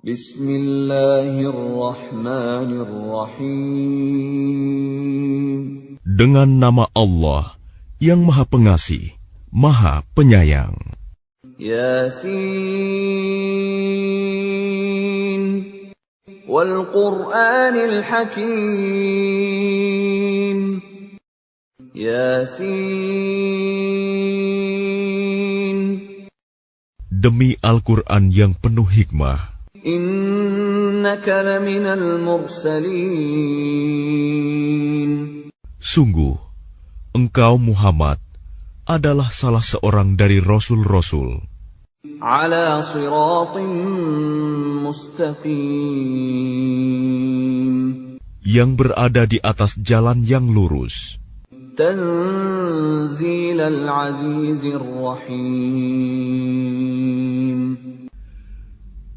Bismillahirrahmanirrahim. Dengan nama Allah yang Maha Pengasih, Maha Penyayang. Yasin wal Qur'anil Hakim. Yasin. Demi Al-Quran yang penuh hikmah. Innaka laminal mursalin. Sungguh, engkau Muhammad adalah salah seorang dari Rasul-Rasul. Ala siratim mustaqim. Yang berada di atas jalan yang lurus. Tanzilal azizir rahim.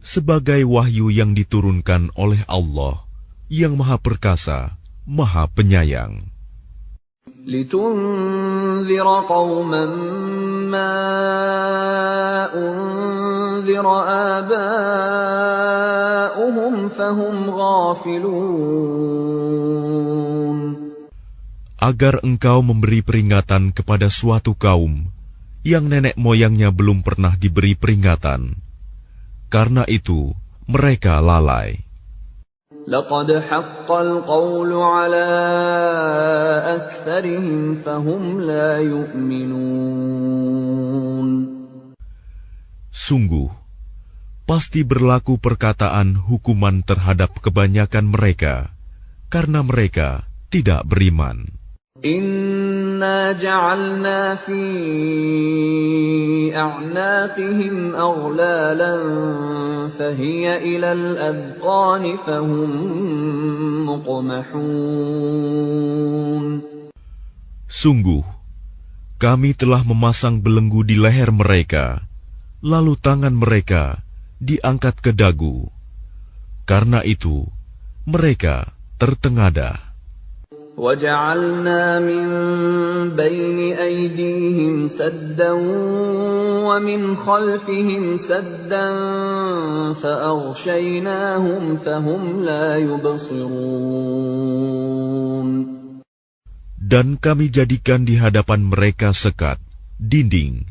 Sebagai wahyu yang diturunkan oleh Allah yang Maha Perkasa, Maha Penyayang. Litunzira qauman ma unzira aba'uhum fahum ghafilun. Agar engkau memberi peringatan kepada suatu kaum yang nenek moyangnya belum pernah diberi peringatan. Karena itu, mereka lalai. Laqad haqqal qawlu ala aktsarihim fahum la yu'minun. Sungguh, pasti berlaku perkataan hukuman terhadap kebanyakan mereka, karena mereka tidak beriman. Inna ja'alna fi a'naqihim aghlalan fahiya ilal adqani fahum muqmahun. Sungguh, kami telah memasang belenggu di leher mereka, lalu tangan mereka diangkat ke dagu. Karena itu, mereka tertengadah. وَجَعَلْنَا مِنْ بَيْنِ أَيْدِيهِمْ سَدًّا وَمِنْ خَلْفِهِمْ سَدًّا فَأَغْشَيْنَاهُمْ فَهُمْ لَا يُبْصِرُونَ. Dan kami jadikan di hadapan mereka sekat, dinding,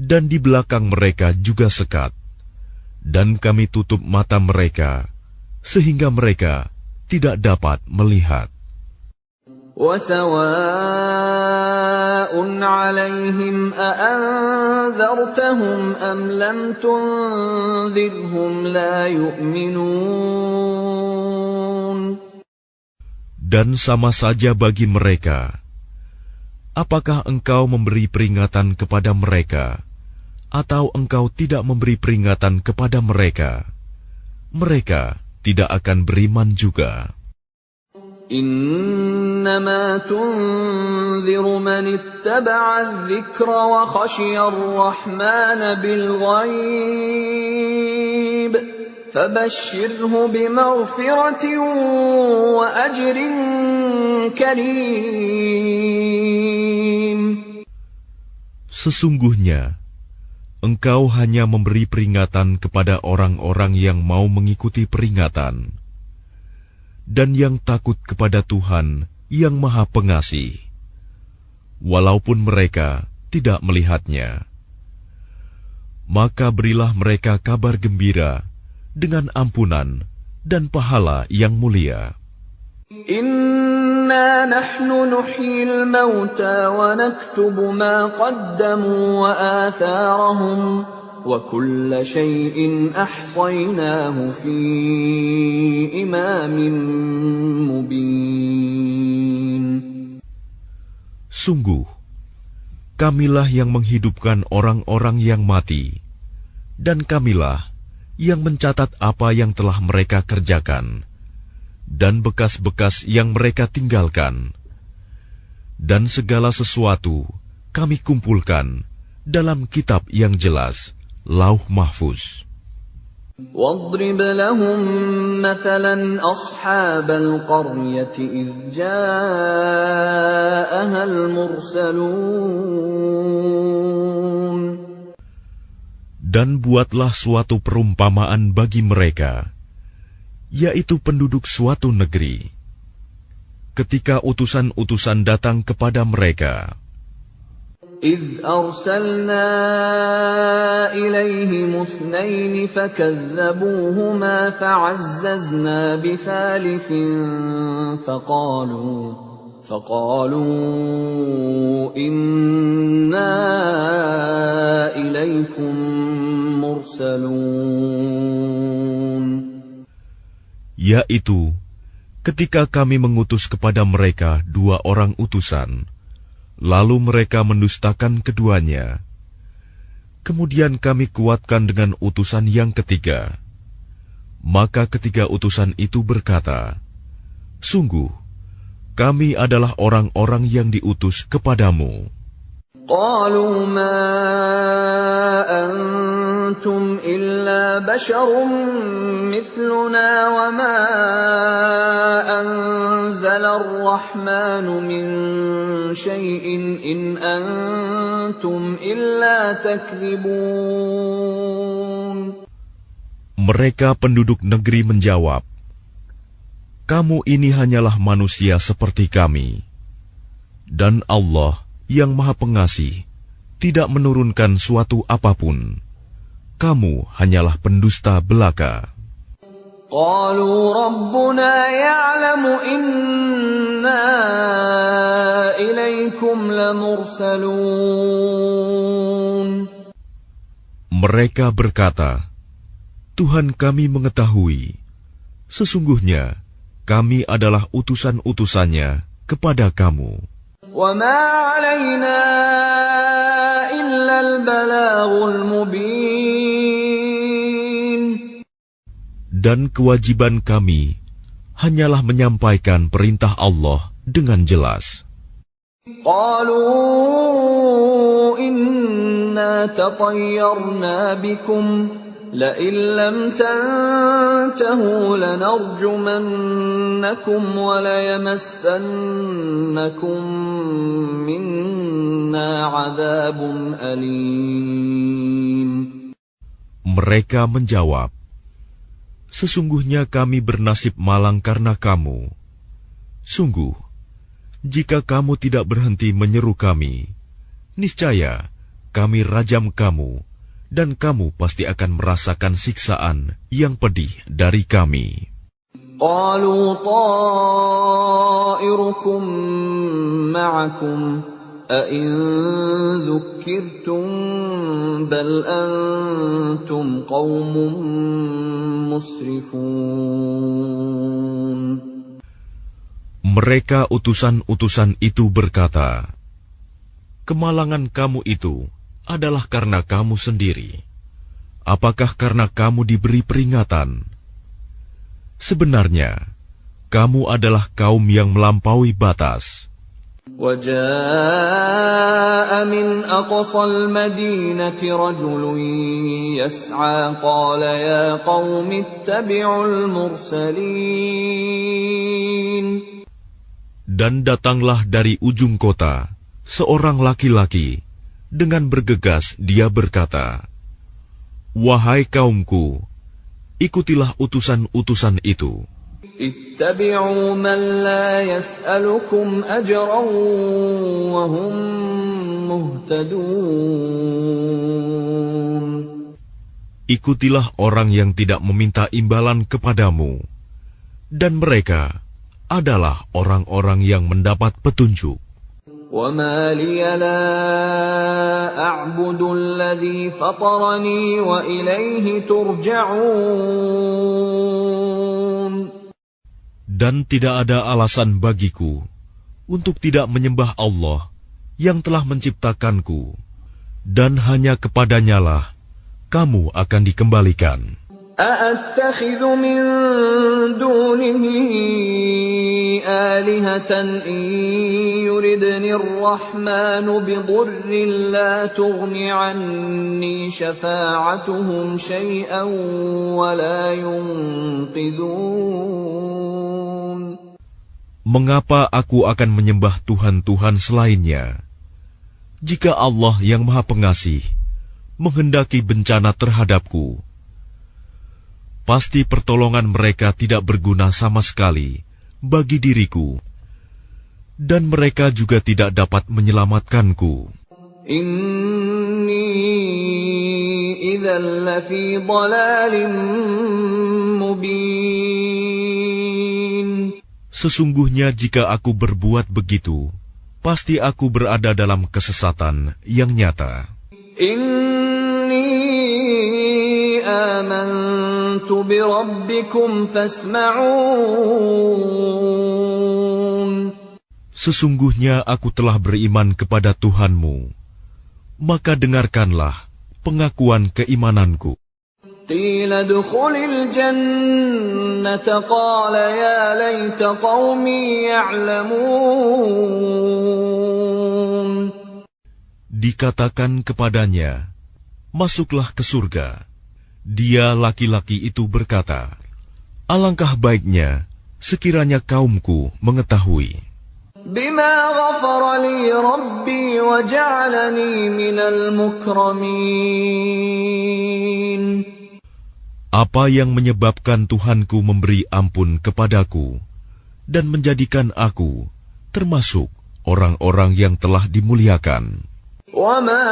dan di belakang mereka juga sekat. Dan kami tutup mata mereka, sehingga mereka tidak dapat melihat. وَسَوَاءٌ عَلَيْهِمْ أَأَنذَرْتَهُمْ أَمْ لَمْ تُنذِرْهُمْ لَا يُؤْمِنُونَ. Dan sama saja bagi mereka, apakah engkau memberi peringatan kepada mereka, atau engkau tidak memberi peringatan kepada mereka, mereka tidak akan beriman juga. إنما تنذر من اتبع الذكر وخشي الرحمن بالغيب فبشره بمغفرة وأجر كريم. Sesungguhnya, engkau hanya memberi peringatan kepada orang-orang yang mau mengikuti peringatan, dan yang takut kepada Tuhan yang Maha Pengasih, walaupun mereka tidak melihatnya. Maka berilah mereka kabar gembira dengan ampunan dan pahala yang mulia. Inna nahnu nuhyil mauta wa naktubu ma qaddamu wa atharahum وَكُلَّ شَيْءٍ أَحْصَيْنَاهُ فِي إِمَامٍ مُبِينٍ. Sungguh, kamilah yang menghidupkan orang-orang yang mati, dan kamilah yang mencatat apa yang telah mereka kerjakan, dan bekas-bekas yang mereka tinggalkan. Dan segala sesuatu kami kumpulkan dalam kitab yang jelas, Lauh Mahfuz. وَاضْرِبْ لَهُمْ مَثَلًا أَصْحَابَ الْقَرْيَةِ إِذْ جَاءَهَا Dan buatlah suatu perumpamaan bagi mereka, yaitu penduduk suatu negeri. Ketika utusan-utusan datang kepada mereka, إِذْ أَرْسَلْنَا إِلَيْهِمُ اثْنَيْنِ فَكَذَّبُوهُمَا فَعَزَّزْنَا بِثَالِثٍ فَقَالُوا إِنَّا إِلَيْكُمْ مُرْسَلُونَ. Yaitu, ketika kami mengutus kepada mereka 2 orang utusan, lalu mereka mendustakan keduanya. Kemudian kami kuatkan dengan utusan yang ketiga. Maka ketiga utusan itu berkata, "Sungguh, kami adalah orang-orang yang diutus kepadamu." قالوا ما أنتم إلا بشر مثلنا وما أنزل الرحمن من شيء إن أنتم إلا تكذبون. Mereka penduduk negeri menjawab, "Kamu ini hanyalah manusia seperti kami, dan Allah yang Maha Pengasih tidak menurunkan suatu apapun. Kamu hanyalah pendusta belaka." قالوا ربنا يعلم إنا إليكم لمرسلون. Mereka berkata, "Tuhan kami mengetahui, sesungguhnya kami adalah utusan-utusannya kepada kamu. وَمَا عَلَيْنَا إِلَّا الْبَلَاغُ الْمُبِينُ. Dan kewajiban kami hanyalah menyampaikan perintah Allah dengan jelas." قَالُوا إِنَّا تَطَيَّرْنَا بِكُمْ لَئِن لَّمْ تَنْتَهُوا لَنَرْجُمَنَّكُمْ وَلَيَمَسَّنَّكُمْ مِنَّا عَذَابٌ أَلِيمٌ. Mereka menjawab, "Sesungguhnya kami bernasib malang karena kamu. Sungguh, jika kamu tidak berhenti menyeru kami, niscaya kami rajam kamu, dan kamu pasti akan merasakan siksaan yang pedih dari kami." قَالُوا طَائِرُكُمْ مَعَكُمْ أَإِن ذُكِّرْتُمْ بَلْ أَنْتُمْ قَوْمٌ مُسْرِفُونَ. Mereka utusan-utusan itu berkata, "Kemalangan kamu itu adalah karena kamu sendiri. Apakah karena kamu diberi peringatan? Sebenarnya, kamu adalah kaum yang melampaui batas." وَجَاءَ مِنْ أَقْصَى الْمَدِينَةِ رَجُلٌ يَسْعَىٰ قَالَ يَا قَوْمِ اتَّبِعُوا الْمُرْسَلِينَ. Dan datanglah dari ujung kota seorang laki-laki, dengan bergegas dia berkata, "Wahai kaumku, ikutilah utusan-utusan itu. اتَّبِعُوا مَنْ لَا يَسْأَلُكُمْ أَجْرًا وَهُمْ مُهْتَدُونَ." Ikutilah orang yang tidak meminta imbalan kepadamu, dan mereka adalah orang-orang yang mendapat petunjuk. وَمَا لِيَ لَا أَعْبُدُ الَّذِي فَطَرَنِي وَإِلَيْهِ تُرْجَعُونَ. Dan tidak ada alasan bagiku untuk tidak menyembah Allah yang telah menciptakanku, dan hanya kepadanyalah kamu akan dikembalikan. أَأَتَّخِذُ مِن دُونِهِ آلِهَةً إِن يُرِدْنِ الرَّحْمَنُ بِضُرٍّ لَّا تُغْنِ عَنِّي شَفَاعَتُهُمْ شَيْئًا وَلَا يُنقِذُونَ. Mengapa aku akan menyembah Tuhan-Tuhan selainnya, jika Allah yang Maha Pengasih menghendaki bencana terhadapku, pasti pertolongan mereka tidak berguna sama sekali bagi diriku, dan mereka juga tidak dapat menyelamatkanku. Inni idzal lafi dhalalin mubin. Sesungguhnya jika aku berbuat begitu, pasti aku berada dalam kesesatan yang nyata. Inni amantu bi rabbikum fasma'un. Sesungguhnya aku telah beriman kepada Tuhanmu, maka dengarkanlah pengakuan keimananku. Qila dukhulil jannata qala ya laita qaumi ya'lamun. Dikatakan kepadanya, masuklah ke surga. Dia laki-laki itu berkata, alangkah baiknya sekiranya kaumku mengetahui. Bima ghafara li rabbi wa ja'alani minal mukramin. Apa yang menyebabkan Tuhanku memberi ampun kepadaku dan menjadikan aku termasuk orang-orang yang telah dimuliakan. وَمَا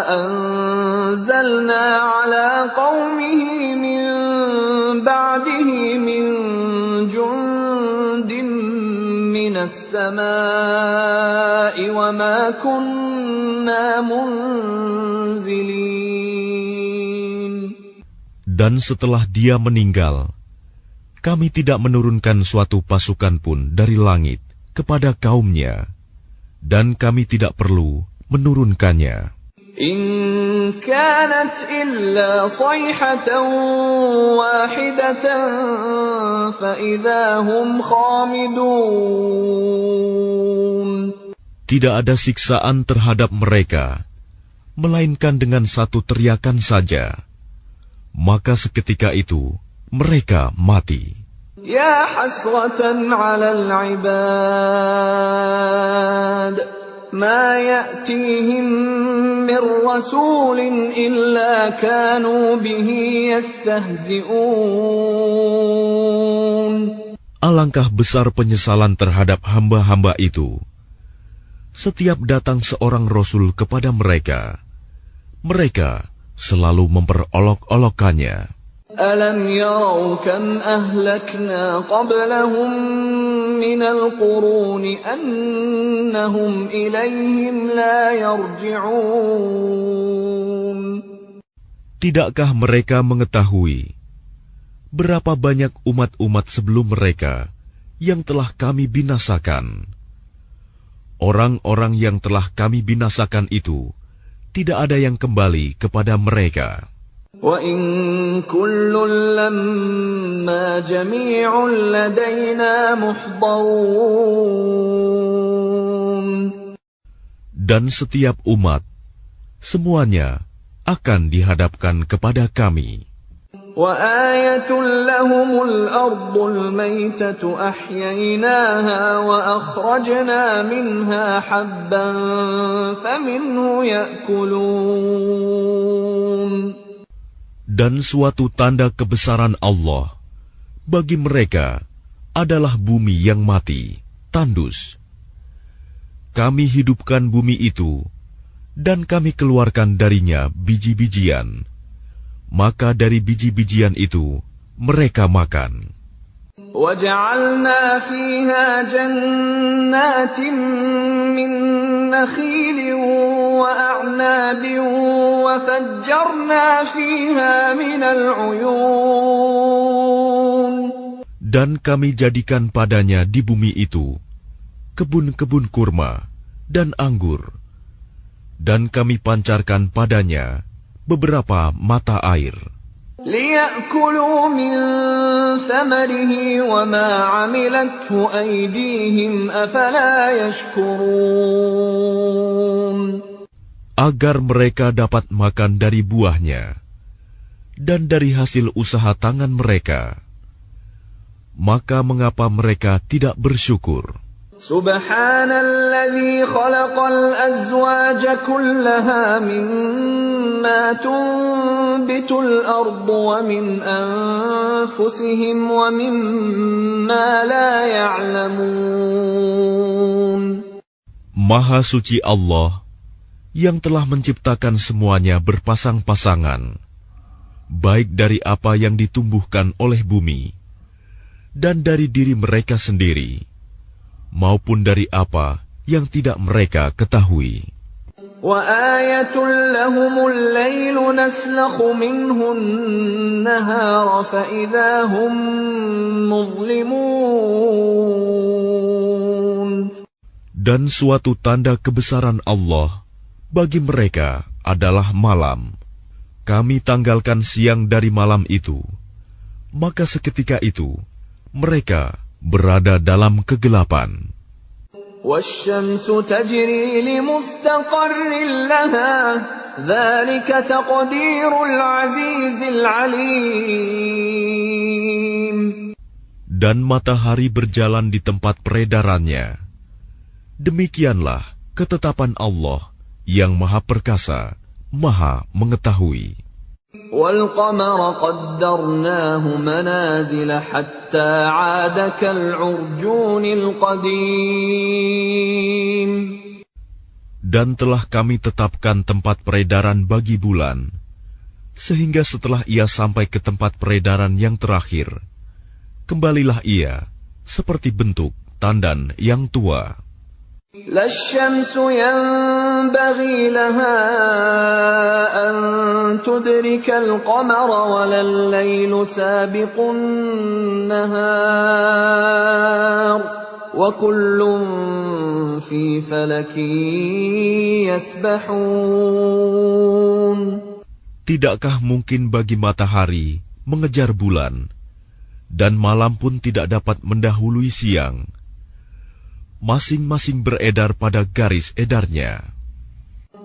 أَنزَلْنَا عَلَى قَوْمِهِ مِنْ بَعْدِهِ مِنْ جُنْدٍ مِنَ السَّمَاءِ وَمَا كُنَّا مُنْزِلِينَ. Dan setelah dia meninggal, kami tidak menurunkan suatu pasukan pun dari langit kepada kaumnya, dan kami tidak perlu menurunkannya. In kanat illa sayhatan wahidatan fa idza hum khamidun. Tidak ada siksaan terhadap mereka, melainkan dengan satu teriakan saja. Maka seketika itu mereka mati. Ya hasratan 'alal 'ibad ma ya'tihim min rasulin illa kanu bihi yastahzi'un. Alangkah besar penyesalan terhadap hamba-hamba itu. Setiap datang seorang rasul kepada mereka, mereka selalu memperolok-olokkannya. Alam yarau kam ahlakna qablahum minal quruni annahum ilayhim la yarji'un. Tidakkah mereka mengetahui berapa banyak umat-umat sebelum mereka yang telah kami binasakan? Orang-orang yang telah kami binasakan itu tidak ada yang kembali kepada mereka. Wa in kullun lamma jami'un ladaina muhdarun. Dan setiap umat, semuanya akan dihadapkan kepada kami. Wa ayatun lahumul ardul maytatu ahyaynaha wa akhrajna minha habban faminhu ya'kulun. Dan suatu tanda kebesaran Allah bagi mereka adalah bumi yang mati, tandus. Kami hidupkan bumi itu, dan kami keluarkan darinya biji-bijian. Maka dari biji-bijian itu mereka makan. وَجَعَلْنَا فِيهَا جَنَّاتٍ مِّن نَّخِيلٍ وَأَعْنَابٍ وَفَجَّرْنَا فِيهَا مِنَ الْعُيُونِ. Dan kami jadikan padanya di bumi itu kebun-kebun kurma dan anggur, dan kami pancarkan padanya beberapa mata air. لِيَأْكُلُوا مِنْ ثَمَرِهِ وَمَا عَمِلَتْهُ أَيْدِيهِمْ أَفَلَا يَشْكُرُونَ. Agar mereka dapat makan dari buahnya dan dari hasil usaha tangan mereka. Maka mengapa mereka tidak bersyukur? Subhanalladzi khalaqal azwaja kullaha mimma tunbitul ardu wa min anfusihim wa mimma la ya'lamun. Maha suci Allah yang telah menciptakan semuanya berpasang-pasangan, baik dari apa yang ditumbuhkan oleh bumi dan dari diri mereka sendiri, maupun dari apa yang tidak mereka ketahui. وَآيَةٌ لَهُمُ اللَّيْلُ نَسْلَخُ مِنْهُ النَّهَارَ فَإِذَا هُمْ مُظْلِمُونَ. Dan suatu tanda kebesaran Allah bagi mereka adalah malam. Kami tanggalkan siang dari malam itu, maka seketika itu mereka berada dalam kegelapan. وَالشَّمْسُ تَجْرِي لِمُسْتَقَرٍّ لَهَا ذَلِكَ تَقْدِيرُ الْعَزِيزِ الْعَلِيمِ. Dan matahari berjalan di tempat peredarannya. Demikianlah ketetapan Allah yang Maha Perkasa, Maha Mengetahui. وَالْقَمَرَ قَدَّرْنَاهُ مَنَازِلَ حَتَّى عَادَ كَالْعُرْجُونِ الْقَدِيمِ. Dan telah kami tetapkan tempat peredaran bagi bulan, sehingga setelah ia sampai ke tempat peredaran yang terakhir, kembalilah ia seperti bentuk tandan yang tua. لا الشمس ينبغي لها أن تدرك القمر ولا الليل سابق النهار وكل في فلك يسبحون. Tidakkah mungkin bagi matahari mengejar bulan, dan malam pun tidak dapat mendahului siang? Masing-masing beredar pada garis edarnya.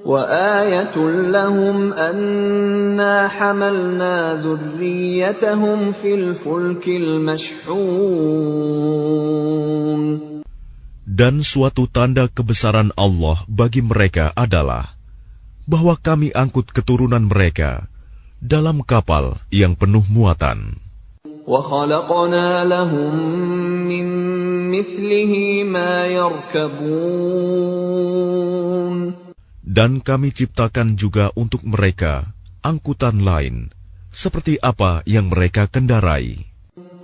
وَآيَةٌ لَهُمْ أَنَّا حَمَلْنَا ذُرِّيَّتَهُمْ فِي الْفُلْكِ الْمَشْحُونِ. Dan suatu tanda kebesaran Allah bagi mereka adalah bahwa kami angkut keturunan mereka dalam kapal yang penuh muatan. وَخَلَقْنَا لَهُم مِّن مِّثْلِهِ مَا يَرْكَبُونَ. Dan kami ciptakan juga untuk mereka angkutan lain, seperti apa yang mereka kendarai.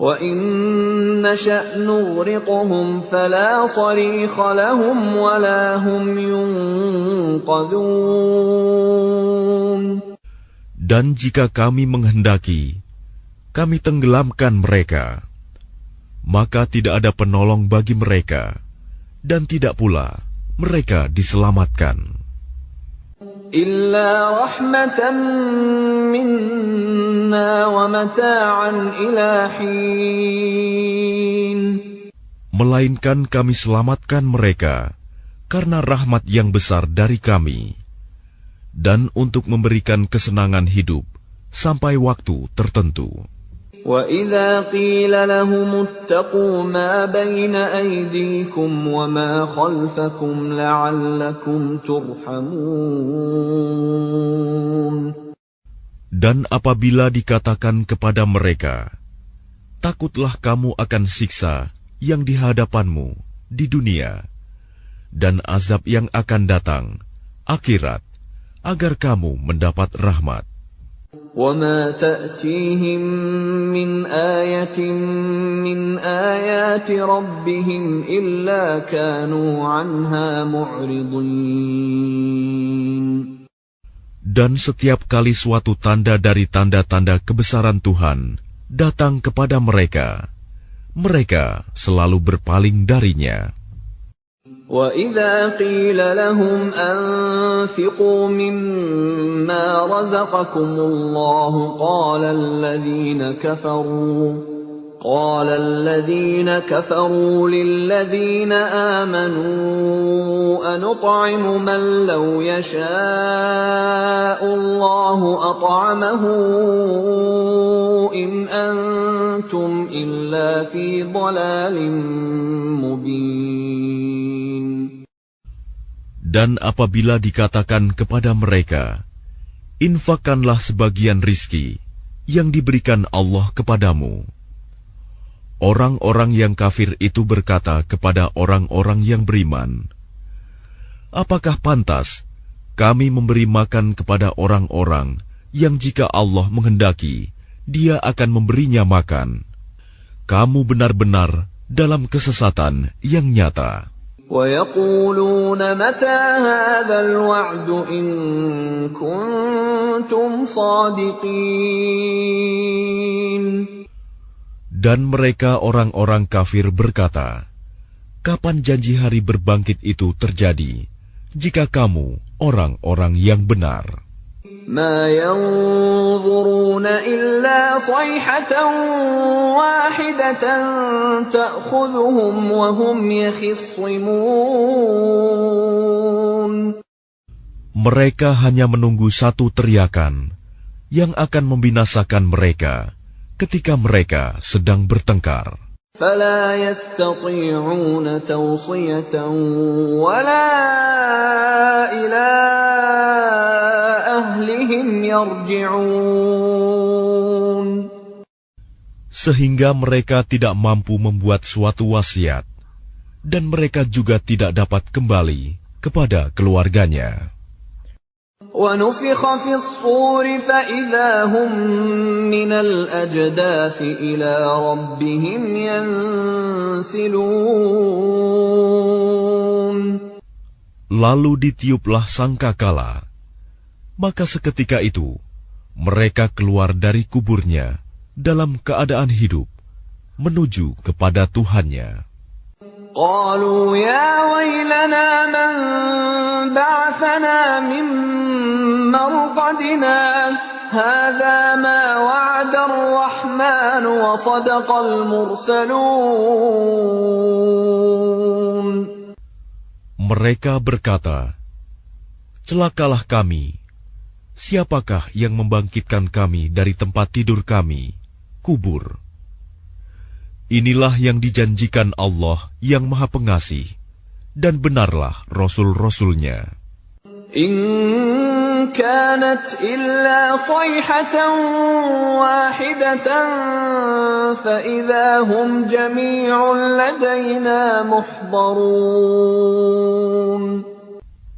وَإِن نَّشَأْ نُغْرِقْهُمْ فَلَا صَرِيخَ لَهُمْ وَلَا هُمْ يُنقَذُونَ. Dan jika kami menghendaki, kami tenggelamkan mereka, maka tidak ada penolong bagi mereka, dan tidak pula mereka diselamatkan. Illa rahmatan minna wa mata'an ila hin. Melainkan kami selamatkan mereka karena rahmat yang besar dari kami, dan untuk memberikan kesenangan hidup sampai waktu tertentu. وَإِذَا قِيلَ لَهُمُ اتَّقُوا مَا بَيْنَ أَيْدِيكُمْ وَمَا خَلْفَكُمْ لَعَلَّكُمْ تُرْحَمُونَ. Dan apabila dikatakan kepada mereka, takutlah kamu akan siksa yang di hadapanmu di dunia, dan azab yang akan datang, akhirat, agar kamu mendapat rahmat. وَمَا تَأْتِيهِمْ مِنْ آيَةٍ مِنْ آيَاتِ رَبِّهِمْ إِلَّا كَانُوا عَنْهَا مُعْرِضِينَ. Dan setiap kali suatu tanda dari tanda-tanda kebesaran Tuhan datang kepada mereka, mereka selalu berpaling darinya. وَإِذَا قِيلَ لَهُمْ أَنفِقُوا مِمَّا رَزَقَكُمُ اللَّهُ قَالَ الَّذِينَ كَفَرُوا لِلَّذِينَ آمَنُوا أَنُطْعِمُ مَن لَّوْ يَشَاءُ اللَّهُ أَطْعَمَهُ إِنْ أَنتُمْ إِلَّا فِي ضَلَالٍ مُّبِينٍ. Dan apabila dikatakan kepada mereka, infakkanlah sebagian rizki yang diberikan Allah kepadamu. Orang-orang yang kafir itu berkata kepada orang-orang yang beriman, apakah pantas kami memberi makan kepada orang-orang yang jika Allah menghendaki, Dia akan memberinya makan? Kamu benar-benar dalam kesesatan yang nyata. وَيَقُولُونَ مَتَى هَذَا الْوَعْدُ إِن كُنتُمْ صَادِقِينَ. Dan mereka orang-orang kafir berkata, kapan janji hari berbangkit itu terjadi, jika kamu orang-orang yang benar? مَا يَنظُرُونَ إِلَّا صَيْحَةً وَاحِدَةً تَأْخُذُهُمْ وَهُمْ يَخِصِّمُونَ. Mereka hanya menunggu satu teriakan yang akan membinasakan mereka ketika mereka sedang bertengkar. فَلَا يَسْتَطِيعُونَ تَوْصِيَةً وَلَا إِلَى أَهْلِهِمْ يَرْجِعُونَ. Sehingga mereka tidak mampu membuat suatu wasiat, dan mereka juga tidak dapat kembali kepada keluarganya. وَنُفِخَ فِي الصُّورِ فَإِذَا هُمْ مِنَ الْأَجْدَاثِ إِلَى رَبِّهِمْ يَنْسِلُونَ. Lalu ditiuplah sangkakala, maka seketika itu mereka keluar dari kuburnya dalam keadaan hidup menuju kepada Tuhannya. قالوا يا ويلنا من بعثنا من مرقدنا هذا ما وعد الرحمن وصدق المرسلون. Mereka berkata, celakalah kami, siapakah yang membangkitkan kami dari tempat tidur kami, kubur? Inilah yang dijanjikan Allah yang Maha Pengasih, dan benarlah Rasul-Rasulnya. إن كانت إلا صيحة واحدة فإذا هم جميع لدينا محضرون.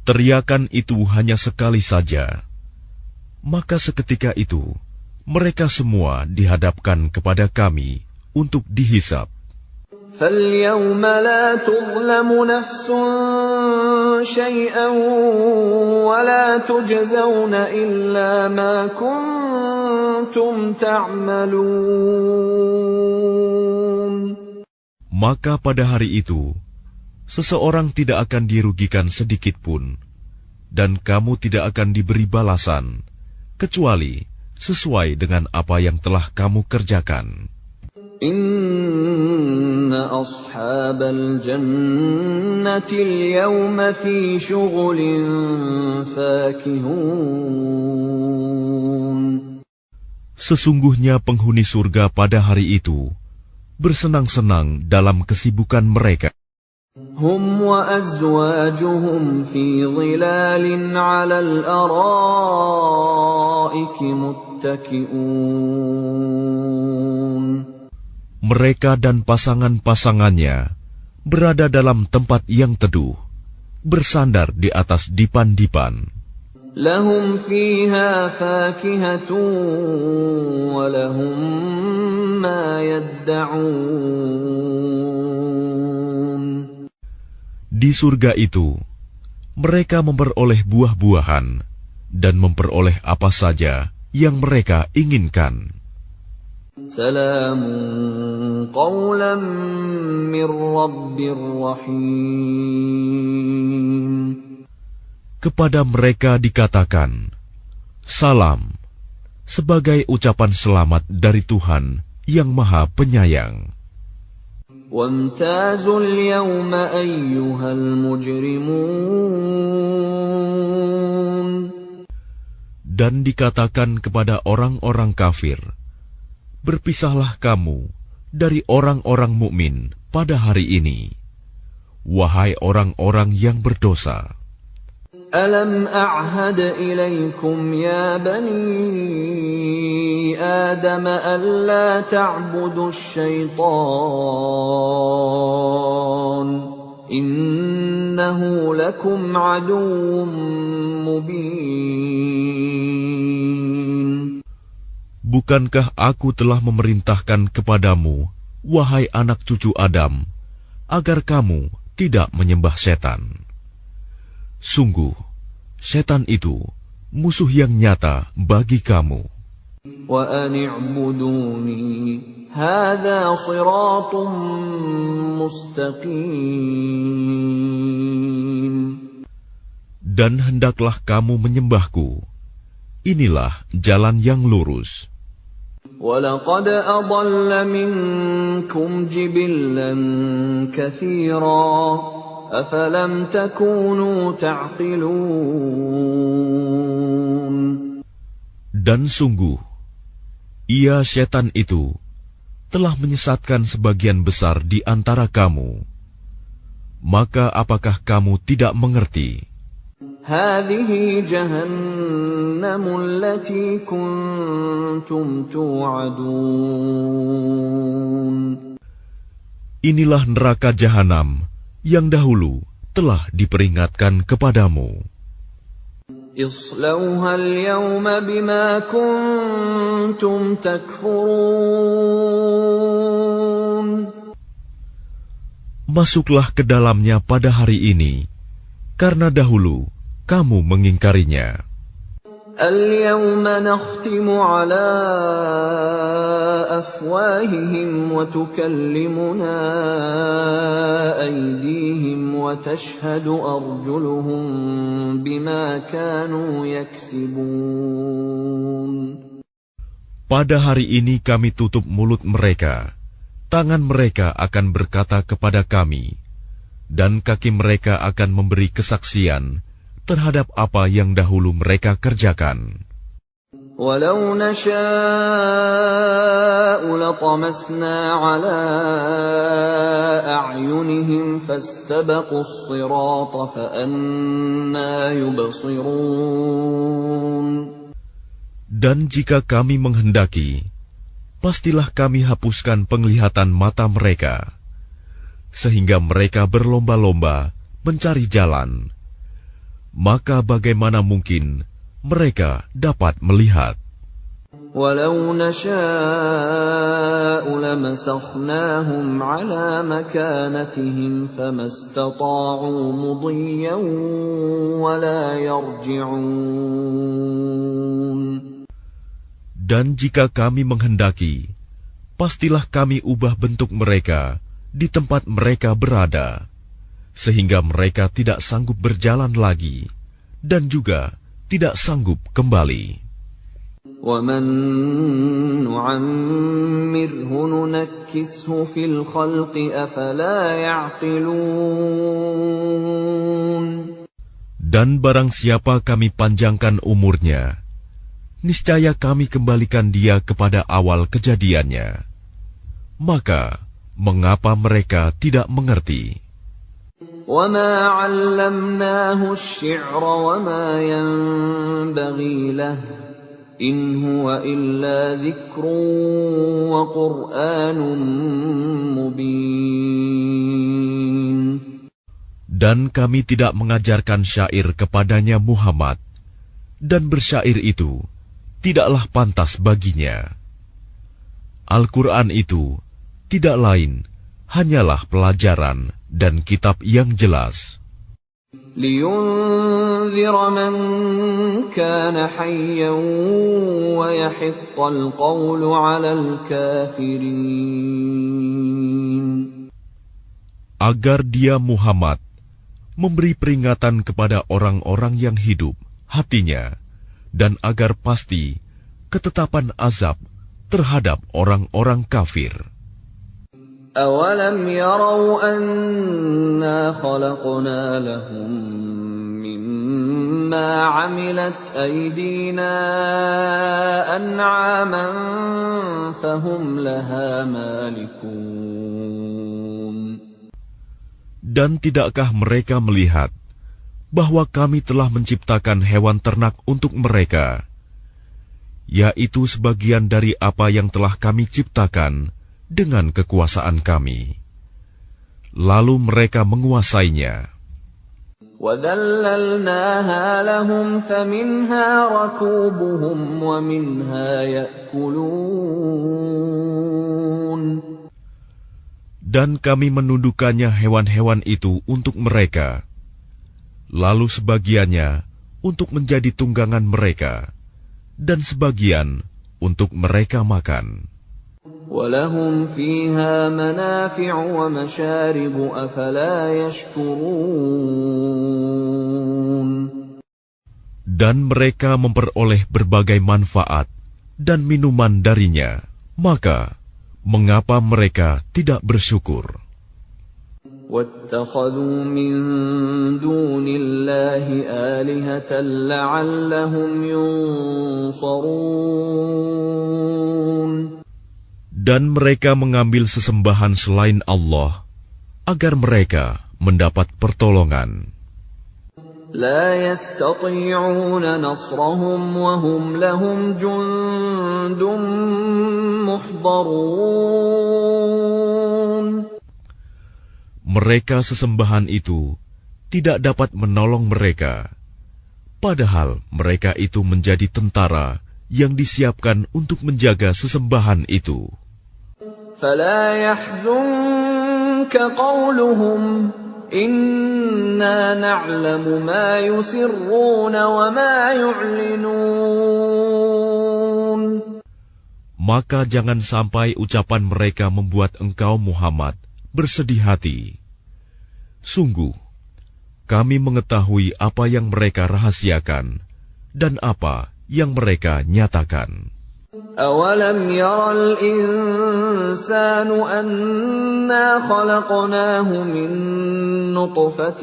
Teriakan itu hanya sekali saja, maka seketika itu mereka semua dihadapkan kepada kami untuk dihisab. فَالْيَوْمَ لَا تُظْلَمُ نَفْسٌ شَيْئًا وَلَا تُجْزَوْنَ إِلَّا مَا كُنتُمْ تَعْمَلُونَ. Maka pada hari itu, seseorang tidak akan dirugikan sedikit pun, dan kamu tidak akan diberi balasan, kecuali sesuai dengan apa yang telah kamu kerjakan. Inna ashabal jannati al-yawma fi syughulin fakihun. Sesungguhnya penghuni surga pada hari itu bersenang-senang dalam kesibukan mereka. Hum wa azwajuhum fi dhilalin 'alal araiki muttaki'un. Mereka dan pasangan-pasangannya berada dalam tempat yang teduh, bersandar di atas dipan-dipan. Lahum fiha fakihatun wa lahum ma yadda'un. Di surga itu, mereka memperoleh buah-buahan dan memperoleh apa saja yang mereka inginkan. Salamun qawlan min rabbir rahim. Kepada mereka dikatakan, salam, sebagai ucapan selamat dari Tuhan yang Maha Penyayang. Wamtazul yawma ayyuhal mujrimun. Dan dikatakan kepada orang-orang kafir, berpisahlah kamu dari orang-orang mukmin pada hari ini, wahai orang-orang yang berdosa. ألم أعهد إليكم يا بني آدم ألا تعبدوا الشيطان إنه لكم عدو مبين. Bukankah aku telah memerintahkan kepadamu, wahai anak cucu Adam, agar kamu tidak menyembah setan? Sungguh, setan itu musuh yang nyata bagi kamu. Wa an i'buduni hadza shiratun mustaqim. Dan hendaklah kamu menyembahku. Inilah jalan yang lurus. وَلَقَدْ أَضَلَّ مِنكُمْ جِبِلًّا كَثِيرًا أَفَلَمْ تَكُونُوا تَعْقِلُونَ. Dan sungguh, ia setan itu telah menyesatkan sebagian besar di antara kamu. Maka apakah kamu tidak mengerti? هذه جهنم التي كنتم توعدون. Inilah neraka jahanam yang dahulu telah diperingatkan kepadamu. اصلوها اليوم بما كنتم تكفرون. Masuklah ke dalamnya pada hari ini, karena dahulu kamu mengingkarinya. اليوم نختم على أفواههم وتكلمنا أيديهم وتشهد أرجلهم بما كانوا يكسبون. Pada hari ini kami tutup mulut mereka, tangan mereka akan berkata kepada kami, dan kaki mereka akan memberi kesaksian terhadap apa yang dahulu mereka kerjakan. Walau nasha'u latamasna ala a'yunihim fastabaqus sirata fa anna yubsirun. Dan jika kami menghendaki, pastilah kami hapuskan penglihatan mata mereka, sehingga mereka berlomba-lomba mencari jalan. Maka bagaimana mungkin mereka dapat melihat? Walau nasha'u lamasakhnahum ala makanatihim famastata'u mudiyyan wala yarji'un. Dan jika kami menghendaki, pastilah kami ubah bentuk mereka di tempat mereka berada, sehingga mereka tidak sanggup berjalan lagi, dan juga tidak sanggup kembali. وَمَن نُّعَمِّرْهُ نُنَكِّسْهُ فِي الْخَلْقِ أَفَلَا يَعْقِلُونَ. Dan barang siapa kami panjangkan umurnya, niscaya kami kembalikan dia kepada awal kejadiannya. Maka, mengapa mereka tidak mengerti? وَمَا عَلَّمْنَاهُ الشِّعْرَ وَمَا يَنبَغِي لَهُ إِنْ هُوَ إِلَّا ذِكْرٌ وَقُرْآنٌ مُبِينٌ. Dan kami tidak mengajarkan syair kepadanya Muhammad, dan bersyair itu tidaklah pantas baginya. Al-Quran itu tidak lain hanyalah pelajaran dan kitab yang jelas. لِيُنذِرَ مَن كَانَ حَيًّا وَيَحِقَّ الْقَوْلُ عَلَى الْكَافِرِينَ. Agar dia Muhammad memberi peringatan kepada orang-orang yang hidup hatinya, dan agar pasti ketetapan azab terhadap orang-orang kafir. أَوَلَمْ يَرَوْا أَنَّا خَلَقْنَا لَهُم مِّمَّا عَمِلَتْ أَيْدِينَا أَنْعَامًا فَهُمْ لَهَا مَالِكُونَ. Dan tidakkah mereka melihat bahwa kami telah menciptakan hewan ternak untuk mereka, yaitu sebagian dari apa yang telah kami ciptakan dengan kekuasaan kami. Lalu mereka menguasainya. وَذَلَّلْنَاهَا لَهُمْ فَمِنْهَا رَكُوبُهُمْ وَمِنْهَا يَأْكُلُونَ. Dan kami menundukkannya hewan-hewan itu untuk mereka, lalu sebagiannya untuk menjadi tunggangan mereka, dan sebagian untuk mereka makan. وَلَهُمْ فِيهَا مَنَافِعُ وَمَشَارِبُ أَفَلَا يَشْكُرُونَ. Dan mereka memperoleh berbagai manfaat dan minuman darinya, maka mengapa mereka tidak bersyukur? وَاتَّخَذُوا مِن دُونِ اللَّهِ آلِهَةً لَّعَلَّهُمْ يُنصَرُونَ. Dan mereka mengambil sesembahan selain Allah, agar mereka mendapat pertolongan. لا يستطيعون نصرهم وهم لهم جند محضرون. Mereka sesembahan itu tidak dapat menolong mereka, padahal mereka itu menjadi tentara yang disiapkan untuk menjaga sesembahan itu. فلا يحزنك قولهم إنا نعلم ما يسرون وما يعلنون. Maka jangan sampai ucapan mereka membuat engkau Muhammad bersedih hati. Sungguh, kami mengetahui apa yang mereka rahasiakan dan apa yang mereka nyatakan. أَوَلَمْ يَرَ الْإِنسَانُ أَنَّا خَلَقْنَاهُ مِن نُّطْفَةٍ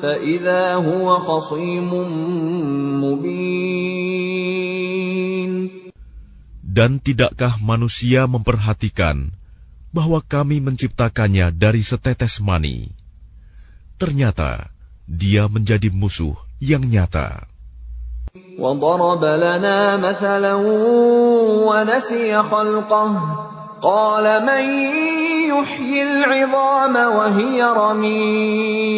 فَإِذَا هُوَ خَصِيمٌ مُّبِينٌ. Dan tidakkah manusia memperhatikan bahwa kami menciptakannya dari setetes mani? Ternyata dia menjadi musuh yang nyata. وَضَرَبَ لَنَا مَثَلًا وَنَسِيَ خَلْقَهُ قَالَ مَن يُحْيِي الْعِظَامَ وَهِيَ رَمِيمٌ.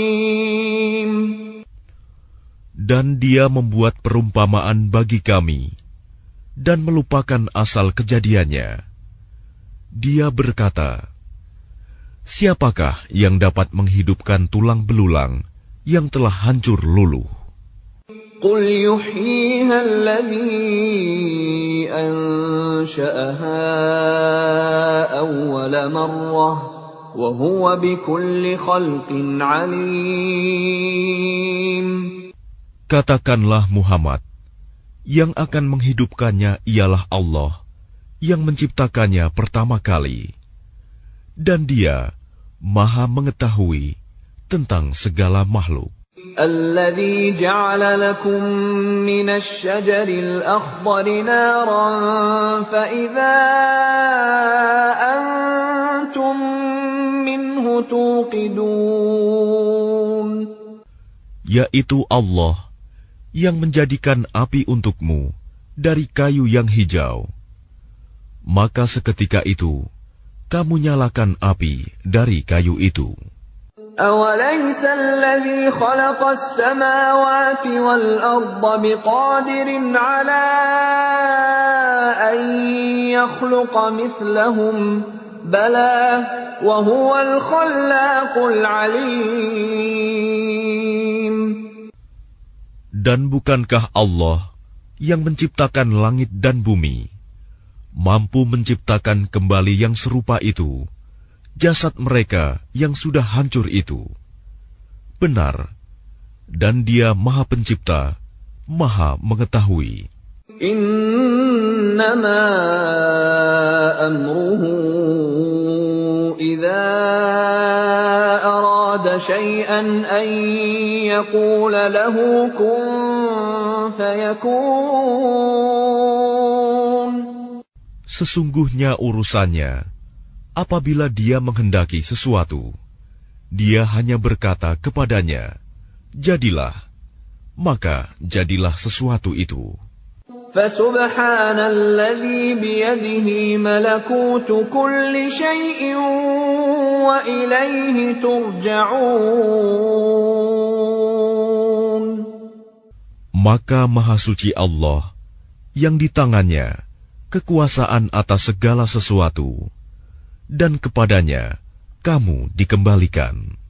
Dan dia membuat perumpamaan bagi kami dan melupakan asal kejadiannya. Dia berkata, siapakah yang dapat menghidupkan tulang belulang yang telah hancur luluh? قُلْ يُحْيِيهَا الَّذِي أَنشَأَهَا أَوَّلَ مَرَّةٍ وَهُوَ بِكُلِّ خَلْقٍ عَلِيمٌ. Katakanlah Muhammad, yang akan menghidupkannya ialah Allah, yang menciptakannya pertama kali, dan Dia Maha mengetahui tentang segala makhluk. الَّذِي جَعَلَ لَكُم مِّنَ الشَّجَرِ الْأَخْضَرِ نَارًا فَإِذَا أَنتُم مِّنْهُ تُوقِدُونَ. Yaitu Allah yang menjadikan api untukmu dari kayu yang hijau. Maka seketika itu kamu nyalakan api dari kayu itu. أَوَلَيْسَ الَّذِي خَلَقَ السَّمَاوَاتِ وَالْأَرْضَ بِقَادِرٍ عَلَىٰ أَن يَخْلُقَ مِثْلَهُم بَلَىٰ وَهُوَ الْخَلَّاقُ الْعَلِيمُ. Dan bukankah Allah yang menciptakan langit dan bumi mampu menciptakan kembali yang serupa itu jasad mereka yang sudah hancur itu? Benar, dan Dia Maha Pencipta, Maha Mengetahui. Innama amruhu idza arada syai'an an yaqula lahu kun fayakun. Sesungguhnya urusannya, apabila Dia menghendaki sesuatu, Dia hanya berkata kepadanya, jadilah, maka jadilah sesuatu itu. فَسُبْحَانَ الَّذِي بِيَدِهِ مَلَكُوتُ كُلِّ شَيْءٍ وَإِلَيْهِ تُرْجَعُونَ. Maka Maha Suci Allah, yang di tangannya kekuasaan atas segala sesuatu, dan kepadanya kamu dikembalikan.